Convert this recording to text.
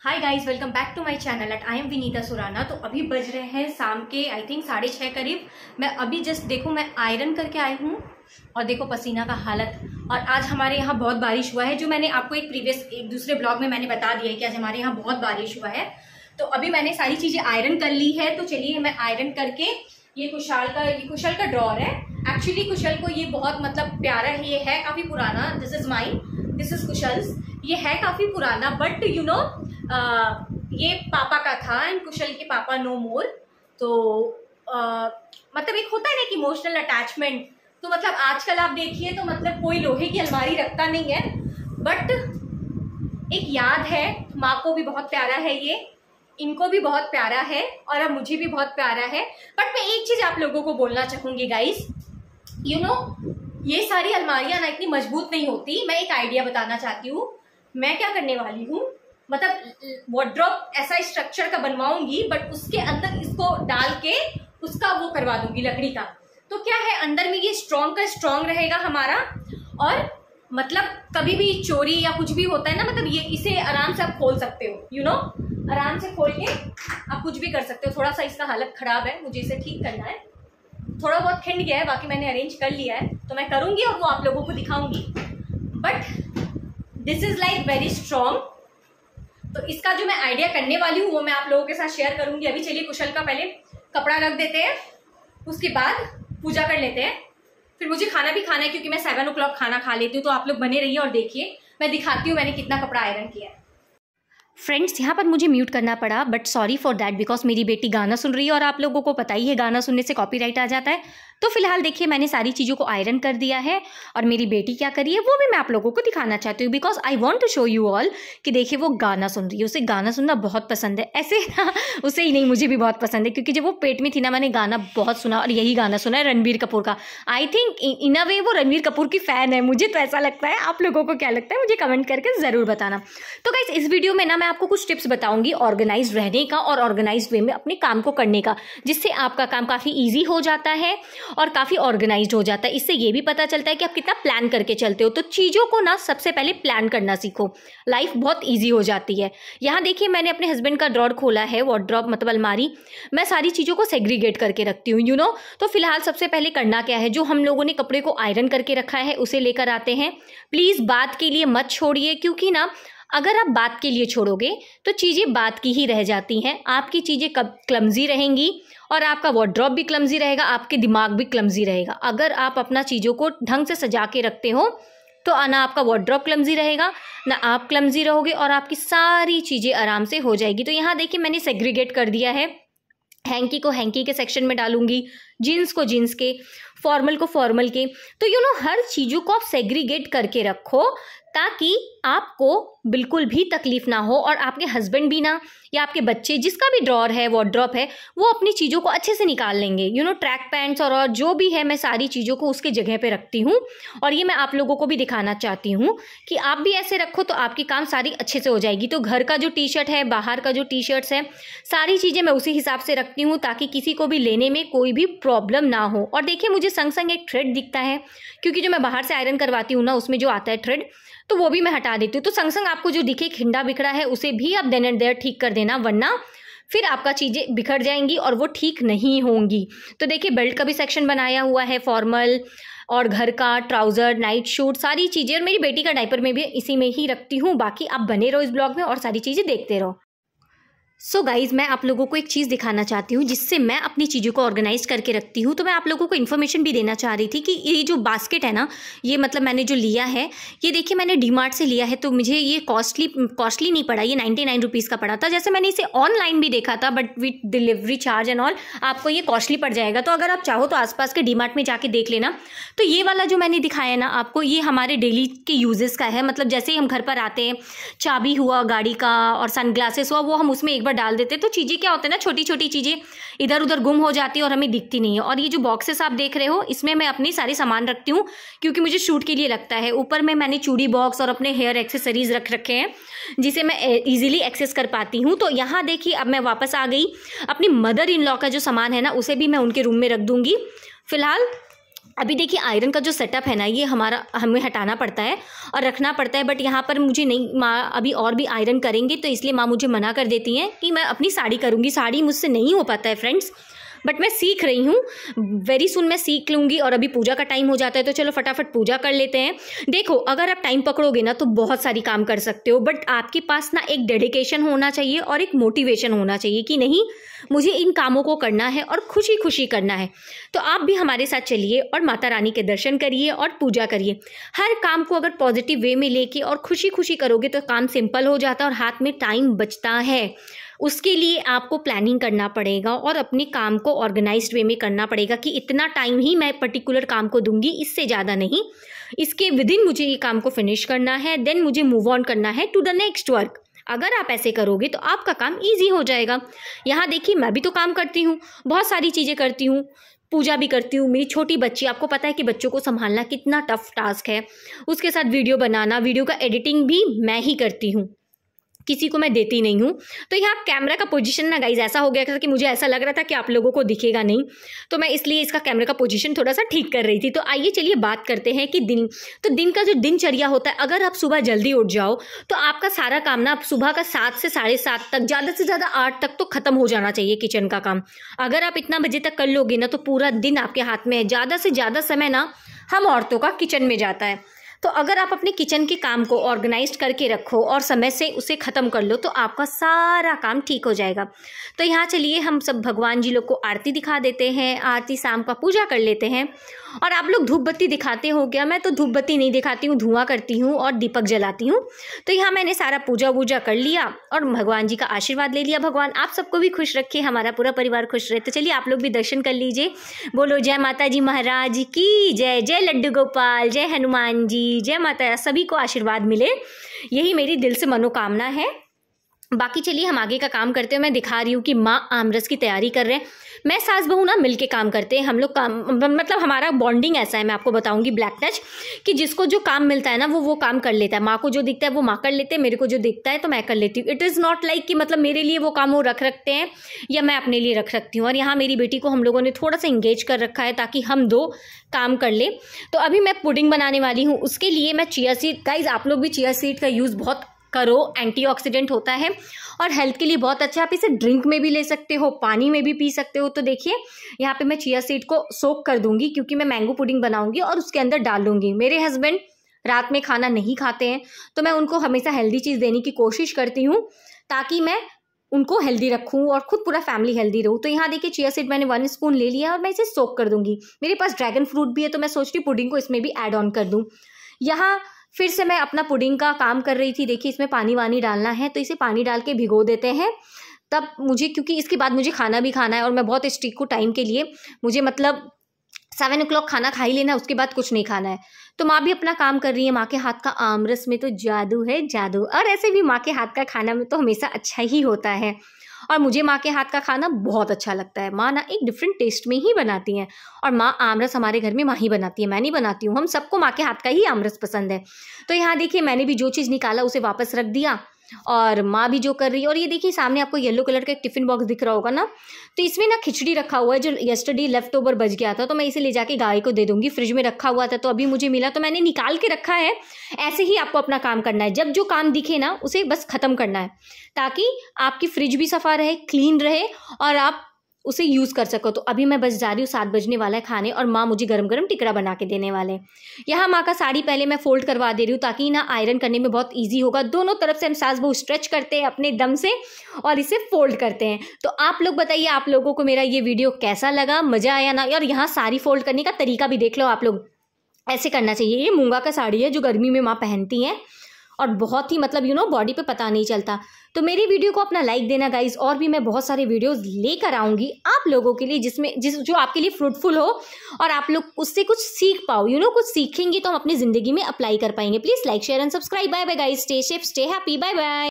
Hi guys, welcome back to my channel at I am Vinita Surana. तो अभी बज रहे हैं शाम के आई थिंक 6:30 करीब। मैं अभी जस्ट देखो मैं आयरन करके आई हूँ और देखो पसीना का हालत। और आज हमारे यहाँ बहुत बारिश हुआ है, जो मैंने आपको एक दूसरे ब्लॉग में मैंने बता दिया है कि आज हमारे यहाँ बहुत बारिश हुआ है। तो अभी मैंने सारी चीज़ें आयरन कर ली है। तो चलिए मैं आयरन करके ये कुशल का ड्रॉर है। एक्चुअली कुशल को ये बहुत मतलब प्यारा है, ये है काफ़ी पुराना। This is mine, this is कुशल्स। ये है काफ़ी पुराना बट यू नो ये पापा का था एंड कुशल के पापा नो मोर। तो मतलब एक होता है ना कि इमोशनल अटैचमेंट। तो मतलब आजकल आप देखिए तो मतलब कोई लोहे की अलमारी रखता नहीं है, बट एक याद है। माँ को भी बहुत प्यारा है ये, इनको भी बहुत प्यारा है और अब मुझे भी बहुत प्यारा है। बट मैं एक चीज आप लोगों को बोलना चाहूंगी गाइस, यू नो ये सारी अलमारियां ना इतनी मजबूत नहीं होती। मैं एक आइडिया बताना चाहती हूँ। मैं क्या करने वाली हूँ, मतलब वार्डरोब ऐसा स्ट्रक्चर का बनवाऊंगी बट उसके अंदर इसको डाल के उसका वो करवा दूंगी लकड़ी का। तो क्या है, अंदर में ये स्ट्रॉन्ग का स्ट्रॉन्ग रहेगा हमारा। और मतलब कभी भी चोरी या कुछ भी होता है ना, मतलब ये इसे आराम से आप खोल सकते हो, यू नो आराम से खोल के आप कुछ भी कर सकते हो। थोड़ा सा इसका हालत खराब है, मुझे इसे ठीक करना है। थोड़ा बहुत खिंड गया है, बाकी मैंने अरेंज कर लिया है तो मैं करूंगी और वो आप लोगों को दिखाऊंगी। But this is like very strong. तो इसका जो मैं आइडिया करने वाली हूँ वो मैं आप लोगों के साथ शेयर करूंगी। अभी चलिए कुशल का पहले कपड़ा रख देते हैं, उसके बाद पूजा कर लेते हैं। फिर मुझे खाना भी खाना है क्योंकि मैं 7 o'clock खाना खा लेती हूँ। तो आप लोग बने रहिए और देखिए, मैं दिखाती हूँ मैंने कितना कपड़ा आयरन किया है। फ्रेंड्स, यहाँ पर मुझे म्यूट करना पड़ा but sorry for that, because मेरी बेटी गाना सुन रही है और आप लोगों को पता ही है गाना सुनने से कॉपीराइट आ जाता है। तो फिलहाल देखिए मैंने सारी चीज़ों को आयरन कर दिया है और मेरी बेटी क्या करी है वो भी मैं आप लोगों को दिखाना चाहती हूँ, because I want to show you all कि देखिए वो गाना सुन रही है। उसे गाना सुनना बहुत पसंद है, ऐसे ना उसे ही नहीं मुझे भी बहुत पसंद है, क्योंकि जब वो पेट में थी ना मैंने गाना बहुत सुना और यही गाना सुना है रणबीर कपूर का। आई थिंक इन अ वे वो रणबीर कपूर की फ़ैन है, मुझे तो ऐसा लगता है। आप लोगों को क्या लगता है मुझे कमेंट करके ज़रूर बताना। तो गाइस इस वीडियो में ना मैं आपको कुछ टिप्स बताऊंगी ऑर्गेनाइज रहने का और ऑर्गेनाइज वे में अपने काम को करने का, जिससे आपका काम काफ़ी ईजी हो जाता है और काफ़ी ऑर्गेनाइज्ड हो जाता है। इससे ये भी पता चलता है कि आप कितना प्लान करके चलते हो। तो चीज़ों को ना सबसे पहले प्लान करना सीखो, लाइफ बहुत ईजी हो जाती है। यहाँ देखिए मैंने अपने हस्बैंड का ड्रॉर खोला है, वार्डरोब मतलब अलमारी। मैं सारी चीज़ों को सेग्रीगेट करके रखती हूँ, यू नो। तो फिलहाल सबसे पहले करना क्या है, जो हम लोगों ने कपड़े को आयरन करके रखा है उसे लेकर आते हैं। प्लीज़ बात के लिए मत छोड़िए, क्योंकि ना अगर आप बात के लिए छोड़ोगे तो चीज़ें बात की ही रह जाती हैं। आपकी चीज़ें कब क्लमजी रहेंगी और आपका वार्डरोब भी क्लमजी रहेगा, आपके दिमाग भी क्लमजी रहेगा। अगर आप अपना चीज़ों को ढंग से सजा के रखते हो तो ना आपका वार्डरोब क्लमजी रहेगा, ना आप क्लमजी रहोगे और आपकी सारी चीज़ें आराम से हो जाएगी। तो यहाँ देखिए मैंने सेग्रीगेट कर दिया है। हैंकी को हैंकी के सेक्शन में डालूंगी, जीन्स को जीन्स के, फॉर्मल को फॉर्मल के। तो यू नो हर चीज़ों को आप सेग्रीगेट करके रखो ताकि आपको बिल्कुल भी तकलीफ ना हो और आपके हस्बैंड भी ना या आपके बच्चे, जिसका भी ड्रॉर है वार्डरोब है, वो अपनी चीज़ों को अच्छे से निकाल लेंगे। यू नो ट्रैक पैंट्स और जो भी है मैं सारी चीज़ों को उसके जगह पे रखती हूँ और ये मैं आप लोगों को भी दिखाना चाहती हूँ कि आप भी ऐसे रखो तो आपकी काम सारी अच्छे से हो जाएगी। तो घर का जो टी शर्ट है, बाहर का जो टी शर्ट्स है, सारी चीज़ें मैं उसी हिसाब से रखती हूँ ताकि किसी को भी लेने में कोई भी प्रॉब्लम ना हो। और देखिए मुझे संग संग एक थ्रेड दिखता है, क्योंकि जो मैं बाहर से आयरन करवाती हूँ ना उसमें जो आता है थ्रेड, तो वो भी मैं हटा देती हूँ। तो संग संग आपको जो दिखे खिंडा बिखड़ा है उसे भी आप देन एंड देयर ठीक कर देना, वरना फिर आपका चीज़ें बिखर जाएंगी और वो ठीक नहीं होंगी। तो देखिए बेल्ट का भी सेक्शन बनाया हुआ है, फॉर्मल और घर का, ट्राउज़र, नाइट शूट, सारी चीज़ें। और मेरी बेटी का डायपर में भी इसी में ही रखती हूँ। बाकी आप बने रहो इस ब्लॉग में और सारी चीज़ें देखते रहो। सो गाइज़ मैं आप लोगों को एक चीज़ दिखाना चाहती हूँ जिससे मैं अपनी चीज़ों को ऑर्गेनाइज करके रखती हूँ। तो मैं आप लोगों को इन्फॉर्मेशन भी देना चाह रही थी कि ये जो बास्केट है ना, ये मतलब मैंने जो लिया है, ये देखिए मैंने डीमार्ट से लिया है। तो मुझे ये कॉस्टली नहीं पड़ा, ये 99 रुपीज़ का पड़ा था। जैसे मैंने इसे ऑनलाइन भी देखा था but with delivery charge and all आपको ये कॉस्टली पड़ जाएगा। तो अगर आप चाहो तो आसपास के डीमार्ट में जाके देख लेना। तो ये वाला जो मैंने दिखाया ना आपको, ये हमारे डेली के यूजेस का है। मतलब जैसे ही हम घर पर आते हैं, चाबी हुआ गाड़ी का और सनग्लासेस हुआ, वो हम उसमें एक बार डाल देते हैं। तो चीज़ें क्या होता है ना, छोटी छोटी चीज़ें इधर उधर गुम हो जाती है और हमें दिखती नहीं है। और ये जो बॉक्सेस आप देख रहे हो, इसमें मैं अपनी सारी सामान रखती हूँ क्योंकि मुझे शूट के लिए लगता है। ऊपर में मैंने चूड़ी बॉक्स और अपने हेयर एक्सेसरीज रख रखे हैं जिसे मैं इजीली एक्सेस कर पाती हूँ। तो यहाँ देखिए अब मैं वापस आ गई। अपनी मदर इन लॉ का जो सामान है ना उसे भी मैं उनके रूम में रख दूँगी। फिलहाल अभी देखिए आयरन का जो सेटअप है ना, ये हमें हटाना पड़ता है और रखना पड़ता है, बट यहाँ पर मुझे नहीं, माँ अभी और भी आयरन करेंगे तो इसलिए माँ मुझे मना कर देती हैं कि मैं अपनी साड़ी करूँगी। साड़ी मुझसे नहीं हो पाता है फ्रेंड्स, बट मैं सीख रही हूँ, वेरी सुन मैं सीख लूँगी। और अभी पूजा का टाइम हो जाता है तो चलो फटाफट पूजा कर लेते हैं। देखो अगर आप टाइम पकड़ोगे ना तो बहुत सारी काम कर सकते हो, बट आपके पास ना एक डेडिकेशन होना चाहिए और एक मोटिवेशन होना चाहिए कि नहीं मुझे इन कामों को करना है और खुशी खुशी करना है। तो आप भी हमारे साथ चलिए और माता रानी के दर्शन करिए और पूजा करिए। हर काम को अगर पॉजिटिव वे में लेके और खुशी खुशी करोगे तो काम सिंपल हो जाता है और हाथ में टाइम बचता है। उसके लिए आपको प्लानिंग करना पड़ेगा और अपने काम को ऑर्गेनाइज्ड वे में करना पड़ेगा कि इतना टाइम ही मैं पर्टिकुलर काम को दूंगी, इससे ज़्यादा नहीं। इसके विदिन मुझे ये काम को फिनिश करना है, देन मुझे मूव ऑन करना है टू द नेक्स्ट वर्क। अगर आप ऐसे करोगे तो आपका काम इजी हो जाएगा। यहाँ देखिए मैं भी तो काम करती हूँ, बहुत सारी चीज़ें करती हूँ, पूजा भी करती हूँ। मेरी छोटी बच्ची, आपको पता है कि बच्चों को संभालना कितना टफ टास्क है, उसके साथ वीडियो बनाना, वीडियो का एडिटिंग भी मैं ही करती हूँ, किसी को मैं देती नहीं हूँ। तो यहाँ कैमरा का पोजीशन ना गाइज ऐसा हो गया था कि मुझे ऐसा लग रहा था कि आप लोगों को दिखेगा नहीं, तो मैं इसलिए इसका कैमरा का पोजीशन थोड़ा सा ठीक कर रही थी। तो आइए चलिए बात करते हैं कि दिन का जो दिनचर्या होता है, अगर आप सुबह जल्दी उठ जाओ तो आपका सारा काम ना सुबह का 7 से 7:30 तक, ज़्यादा से ज़्यादा 8 तक तो खत्म हो जाना चाहिए किचन का काम। अगर आप इतना बजे तक कर लोगे ना तो पूरा दिन आपके हाथ में है। ज़्यादा से ज़्यादा समय ना हम औरतों का किचन में जाता है। तो अगर आप अपने किचन के काम को ऑर्गेनाइज करके रखो और समय से उसे ख़त्म कर लो तो आपका सारा काम ठीक हो जाएगा। तो यहाँ चलिए हम सब भगवान जी लोग को आरती दिखा देते हैं, आरती शाम का पूजा कर लेते हैं। और आप लोग धूप बत्ती दिखाते हो क्या? मैं तो धूप बत्ती नहीं दिखाती हूँ, धुआं करती हूँ और दीपक जलाती हूँ। तो यहाँ मैंने सारा पूजा वूजा कर लिया और भगवान जी का आशीर्वाद ले लिया। भगवान आप सबको भी खुश रखे, हमारा पूरा परिवार खुश रहे। तो चलिए आप लोग भी दर्शन कर लीजिए। बोलो जय माता जी महाराज की जय, जय लड्डू गोपाल, जय हनुमान जी, जय माता, सभी को आशीर्वाद मिले, यही मेरी दिल से मनोकामना है। बाकी चलिए हम आगे का काम करते हैं। मैं दिखा रही हूँ कि माँ आमरस की तैयारी कर रहे हैं। मैं सास बहू ना मिल के काम करते हैं, हम लोग काम, मतलब हमारा बॉन्डिंग ऐसा है, मैं आपको बताऊंगी ब्लैक टच, कि जिसको जो काम मिलता है ना वो काम कर लेता है। माँ को जो दिखता है वो माँ कर लेते हैं, मेरे को जो दिखता है तो मैं कर लेती हूँ। इट इज़ नॉट लाइक कि मतलब मेरे लिए वो काम वो रखते हैं या मैं अपने लिए रख सकती हूँ। और यहाँ मेरी बेटी को हम लोगों ने थोड़ा सा इंगेज कर रखा है ताकि हम दो काम कर ले। तो अभी मैं पुडिंग बनाने वाली हूँ, उसके लिए मैं चिया सीड, गाइज आप लोग भी चिया सीड का यूज़ बहुत करो, एंटीऑक्सीडेंट होता है और हेल्थ के लिए बहुत अच्छा है। आप इसे ड्रिंक में भी ले सकते हो, पानी में भी पी सकते हो। तो देखिए यहाँ पे मैं चिया सीड को सोक कर दूंगी क्योंकि मैं मैंगो पुडिंग बनाऊंगी और उसके अंदर डाल दूंगी। मेरे हस्बैंड रात में खाना नहीं खाते हैं तो मैं उनको हमेशा हेल्दी चीज़ देने की कोशिश करती हूँ ताकि मैं उनको हेल्दी रखूँ और खुद पूरा फैमिली हेल्दी रहूँ। तो यहाँ देखिए चिया सीड मैंने 1 स्पून ले लिया और मैं इसे सोक कर दूंगी। मेरे पास ड्रैगन फ्रूट भी है तो मैं सोच रही पुडिंग को इसमें भी ऐड ऑन कर दूँ। यहाँ फिर से मैं अपना पुडिंग का काम कर रही थी। देखिए इसमें पानी वानी डालना है तो इसे पानी डाल के भिगो देते हैं तब मुझे, क्योंकि इसके बाद मुझे खाना भी खाना है और मैं बहुत स्ट्रिक्ट हूँ टाइम के लिए, मुझे मतलब 7 o'clock खाना खा ही लेना, उसके बाद कुछ नहीं खाना है। तो माँ भी अपना काम कर रही है। माँ के हाथ का आमरस में तो जादू है जादू, और ऐसे भी माँ के हाथ का खाना में तो हमेशा अच्छा ही होता है और मुझे माँ के हाथ का खाना बहुत अच्छा लगता है। माँ ना एक डिफरेंट टेस्ट में ही बनाती हैं और माँ आमरस हमारे घर में माँ ही बनाती है, मैं नहीं बनाती हूँ। हम सबको माँ के हाथ का ही आमरस पसंद है। तो यहाँ देखिए मैंने भी जो चीज़ निकाला उसे वापस रख दिया और माँ भी जो कर रही है। और ये देखिए सामने आपको येलो कलर का एक टिफिन बॉक्स दिख रहा होगा ना, तो इसमें ना खिचड़ी रखा हुआ है जो येस्टरडे लेफ्ट ओवर बच गया था, तो मैं इसे ले जाके गाय को दे दूंगी। फ्रिज में रखा हुआ था तो अभी मुझे मिला तो मैंने निकाल के रखा है। ऐसे ही आपको अपना काम करना है, जब जो काम दिखे ना उसे बस खत्म करना है ताकि आपकी फ्रिज भी सफ़ा रहे, क्लीन रहे और आप उसे यूज़ कर सको। तो अभी मैं बस जा रही हूँ, 7 बजने वाला है खाने और माँ मुझे गरम गरम टिकड़ा बना के देने वाले हैं। यहाँ माँ का साड़ी पहले मैं फोल्ड करवा दे रही हूँ ताकि ना आयरन करने में बहुत इजी होगा। दोनों तरफ से हम सास बहू स्ट्रेच करते हैं अपने दम से और इसे फोल्ड करते हैं। तो आप लोग बताइए आप लोगों को मेरा ये वीडियो कैसा लगा, मज़ा आया ना? और यहाँ साड़ी फोल्ड करने का तरीका भी देख लो आप लोग, ऐसे करना चाहिए। ये मूंगा का साड़ी है जो गर्मी में माँ पहनती हैं और बहुत ही मतलब बॉडी पे पता नहीं चलता। तो मेरी वीडियो को अपना लाइक देना गाइज, और भी मैं बहुत सारे वीडियोस लेकर आऊँगी आप लोगों के लिए जो आपके लिए फ्रूटफुल हो और आप लोग उससे कुछ सीख पाओ। कुछ सीखेंगे तो हम अपनी ज़िंदगी में अप्लाई कर पाएंगे। Please like share and subscribe. Bye bye guys, stay safe, stay happy, bye bye.